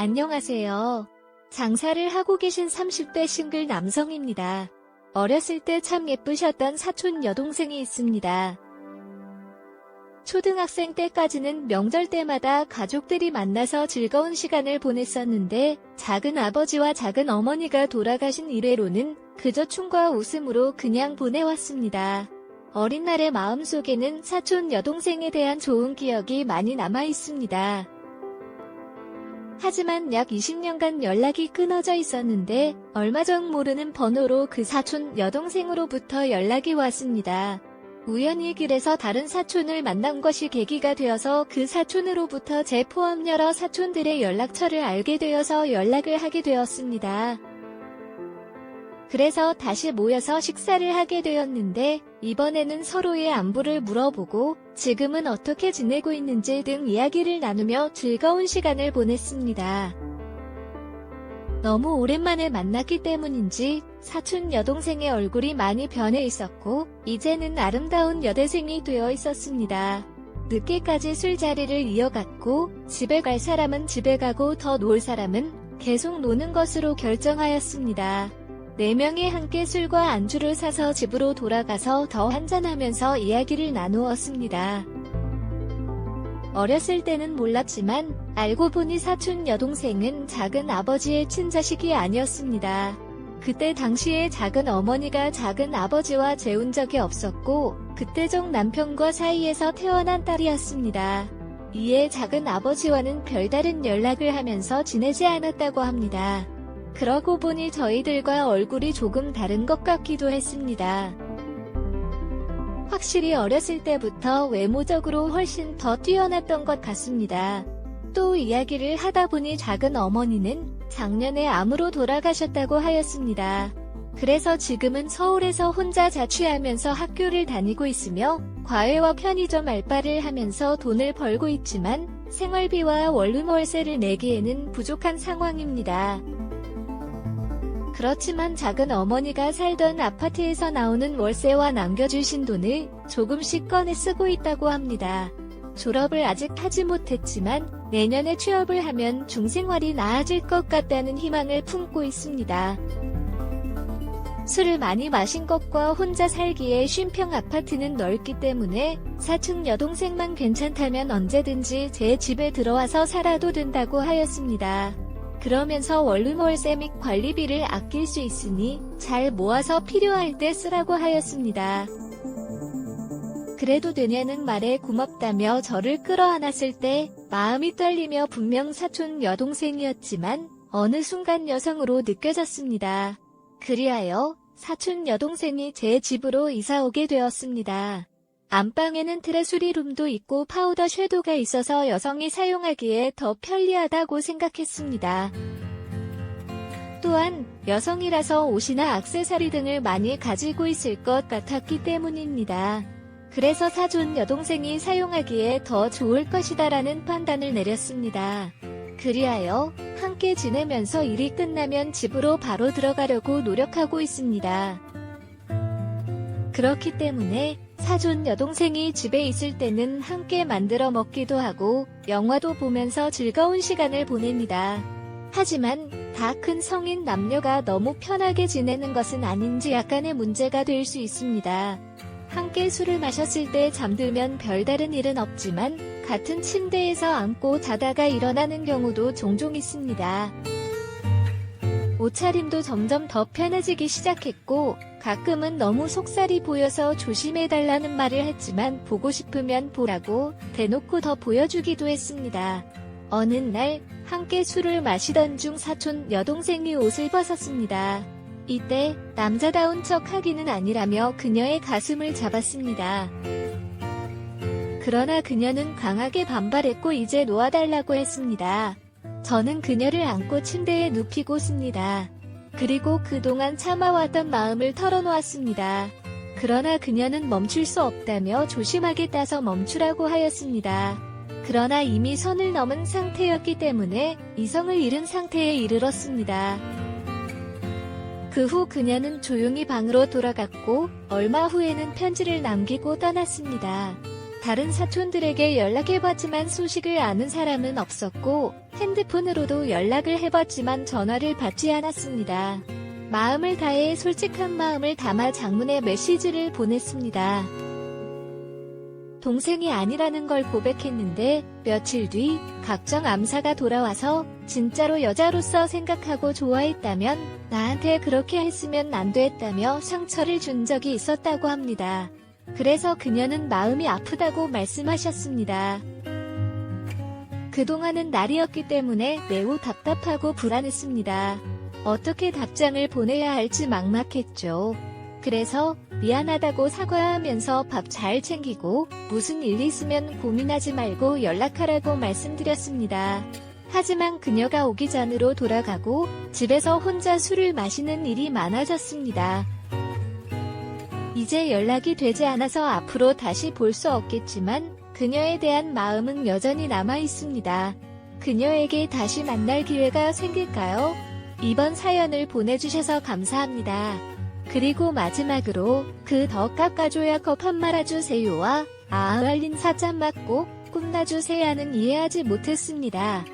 안녕하세요. 장사를 하고 계신 30대 싱글 남성입니다. 어렸을 때 참 예쁘셨던 사촌 여동생이 있습니다. 초등학생 때까지는 명절 때마다 가족들이 만나서 즐거운 시간을 보냈었는데 작은 아버지와 작은 어머니가 돌아가신 이래로는 그저 춤과 웃음으로 그냥 보내왔습니다. 어린 날의 마음속에는 사촌 여동생에 대한 좋은 기억이 많이 남아 있습니다. 하지만 약 20년간 연락이 끊어져 있었는데 얼마 전 모르는 번호로 그 사촌 여동생으로부터 연락이 왔습니다. 우연히 길에서 다른 사촌을 만난 것이 계기가 되어서 그 사촌으로부터 제 포함 여러 사촌들의 연락처를 알게 되어서 연락을 하게 되었습니다. 그래서 다시 모여서 식사를 하게 되었는데 이번에는 서로의 안부를 물어보고 지금은 어떻게 지내고 있는지 등 이야기를 나누며 즐거운 시간을 보냈습니다. 너무 오랜만에 만났기 때문인지 사촌 여동생의 얼굴이 많이 변해 있었고 이제는 아름다운 여대생이 되어 있었습니다. 늦게까지 술자리를 이어갔고 집에 갈 사람은 집에 가고 더 놀 사람은 계속 노는 것으로 결정하였습니다. 4명이 함께 술과 안주를 사서 집으로 돌아가서 더 한잔하면서 이야기를 나누었습니다. 어렸을 때는 몰랐지만 알고 보니 사촌 여동생은 작은 아버지의 친자식이 아니었습니다. 그때 당시에 작은 어머니가 작은 아버지와 재운 적이 없었고 그때적 남편과 사이에서 태어난 딸이었습니다. 이에 작은 아버지와는 별다른 연락을 하면서 지내지 않았다고 합니다. 그러고 보니 저희들과 얼굴이 조금 다른 것 같기도 했습니다. 확실히 어렸을 때부터 외모적으로 훨씬 더 뛰어났던 것 같습니다. 또 이야기를 하다 보니 작은 어머니는 작년에 암으로 돌아가셨다고 하였습니다. 그래서 지금은 서울에서 혼자 자취하면서 학교를 다니고 있으며 과외와 편의점 알바를 하면서 돈을 벌고 있지만 생활비와 원룸 월세를 내기에는 부족한 상황입니다. 그렇지만 작은 어머니가 살던 아파트에서 나오는 월세와 남겨주신 돈을 조금씩 꺼내 쓰고 있다고 합니다. 졸업을 아직 하지 못했지만 내년에 취업을 하면 중생활이 나아질 것 같다는 희망을 품고 있습니다. 술을 많이 마신 것과 혼자 살기에 쉼평 아파트는 넓기 때문에 사촌 여동생만 괜찮다면 언제든지 제 집에 들어와서 살아도 된다고 하였습니다. 그러면서 원룸 월세 및 관리비를 아낄 수 있으니 잘 모아서 필요할 때 쓰라고 하였습니다. 그래도 되냐는 말에 고맙다며 저를 끌어안았을 때 마음이 떨리며 분명 사촌 여동생이었지만 어느 순간 여성으로 느껴졌습니다. 그리하여 사촌 여동생이 제 집으로 이사 오게 되었습니다. 안방에는 트레수리룸도 있고 파우더 섀도우가 있어서 여성이 사용하기에 더 편리하다고 생각했습니다. 또한 여성이라서 옷이나 액세서리 등을 많이 가지고 있을 것 같았기 때문입니다. 그래서 사촌 여동생이 사용하기에 더 좋을 것이다라는 판단을 내렸습니다. 그리하여 함께 지내면서 일이 끝나면 집으로 바로 들어가려고 노력하고 있습니다. 그렇기 때문에 사촌 여동생이 집에 있을 때는 함께 만들어 먹기도 하고 영화도 보면서 즐거운 시간을 보냅니다. 하지만 다 큰 성인 남녀가 너무 편하게 지내는 것은 아닌지 약간의 문제가 될 수 있습니다. 함께 술을 마셨을 때 잠들면 별다른 일은 없지만 같은 침대에서 앉고 자다가 일어나는 경우도 종종 있습니다. 옷차림도 점점 더 편해지기 시작했고 가끔은 너무 속살이 보여서 조심해달라는 말을 했지만 보고 싶으면 보라고 대놓고 더 보여주기도 했습니다. 어느 날 함께 술을 마시던 중 사촌 여동생이 옷을 벗었습니다. 이때 남자다운 척 하기는 아니라며 그녀의 가슴을 잡았습니다. 그러나 그녀는 강하게 반발했고 이제 놓아달라고 했습니다. 저는 그녀를 안고 침대에 눕히고습니다. 그리고 그동안 참아왔던 마음을 털어놓았습니다. 그러나 그녀는 멈출 수 없다며 조심하게 따서 멈추라고 하였습니다. 그러나 이미 선을 넘은 상태였기 때문에 이성을 잃은 상태에 이르렀습니다. 그 후 그녀는 조용히 방으로 돌아갔고 얼마 후에는 편지를 남기고 떠났습니다. 다른 사촌들에게 연락해봤지만 소식을 아는 사람은 없었고 핸드폰으로도 연락을 해봤지만 전화를 받지 않았습니다. 마음을 다해 솔직한 마음을 담아 장문의 메시지를 보냈습니다. 동생이 아니라는 걸 고백했는데 며칠 뒤 각종 암사가 돌아와서 진짜로 여자로서 생각하고 좋아했다면 나한테 그렇게 했으면 안 됐다며 상처를 준 적이 있었다고 합니다. 그래서 그녀는 마음이 아프다고 말씀하셨습니다. 그동안은 날이었기 때문에 매우 답답하고 불안했습니다. 어떻게 답장을 보내야 할지 막막했죠. 그래서 미안하다고 사과하면서 밥 잘 챙기고 무슨 일 있으면 고민하지 말고 연락하라고 말씀드렸습니다. 하지만 그녀가 오기 전으로 돌아가고 집에서 혼자 술을 마시는 일이 많아졌습니다. 이제 연락이 되지 않아서 앞으로 다시 볼 수 없겠지만 그녀에 대한 마음은 여전히 남아 있습니다. 그녀에게 다시 만날 기회가 생길까요? 이번 사연을 보내주셔서 감사합니다. 그리고 마지막으로 그 더 깎아줘야 컵 말아주세요와 알린 사자 맞고 꿈나주세요는 이해하지 못했습니다.